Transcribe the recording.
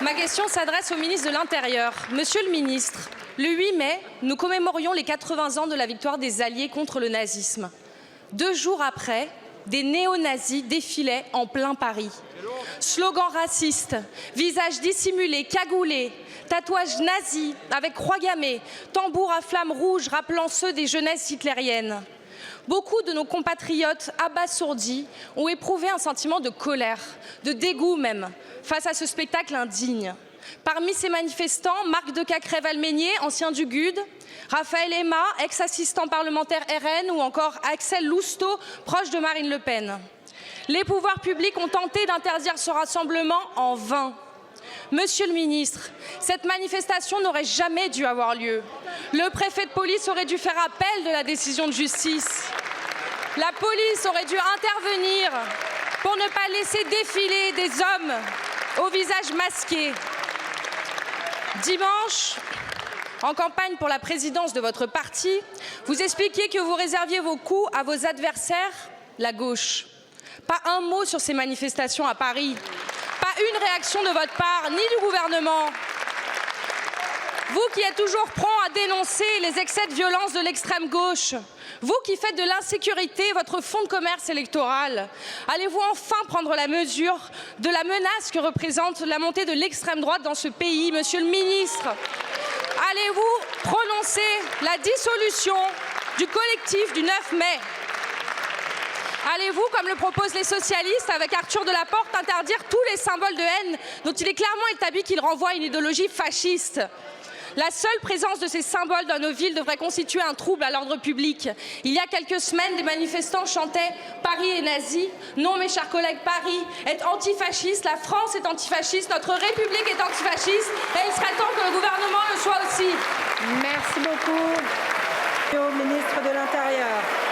Ma question s'adresse au ministre de l'Intérieur. Monsieur le ministre, le 8 mai, nous commémorions les 80 ans de la victoire des Alliés contre le nazisme. 2 jours après, des néo-nazis défilaient en plein Paris. Slogans racistes, visages dissimulés, cagoulés, tatouages nazis avec croix gammée, tambours à flammes rouges rappelant ceux des jeunesses hitlériennes. Beaucoup de nos compatriotes abasourdis ont éprouvé un sentiment de colère, de dégoût même, face à ce spectacle indigne. Parmi ces manifestants, Marc de Cacrèves-Almeigné, ancien du GUD, Raphaël Emma, ex-assistant parlementaire RN, ou encore Axel Lousteau, proche de Marine Le Pen. Les pouvoirs publics ont tenté d'interdire ce rassemblement en vain. Monsieur le ministre, cette manifestation n'aurait jamais dû avoir lieu. Le préfet de police aurait dû faire appel de la décision de justice. La police aurait dû intervenir pour ne pas laisser défiler des hommes au visage masqué. Dimanche, en campagne pour la présidence de votre parti, vous expliquiez que vous réserviez vos coups à vos adversaires, la gauche. Pas un mot sur ces manifestations à Paris. Pas une réaction de votre part, ni du gouvernement. Vous qui êtes toujours prompt à dénoncer les excès de violence de l'extrême gauche, vous qui faites de l'insécurité votre fonds de commerce électoral, allez-vous enfin prendre la mesure de la menace que représente la montée de l'extrême droite dans ce pays, monsieur le ministre? Allez-vous prononcer la dissolution du collectif du 9 mai? Allez-vous, comme le proposent les socialistes avec Arthur Delaporte, interdire tous les symboles de haine dont il est clairement établi qu'ils renvoient à une idéologie fasciste? La seule présence de ces symboles dans nos villes devrait constituer un trouble à l'ordre public. Il y a quelques semaines, des manifestants chantaient « Paris est nazi ». Non, mes chers collègues, Paris est antifasciste, la France est antifasciste, notre République est antifasciste et il serait temps que le gouvernement le soit aussi. Merci beaucoup au ministre de l'Intérieur.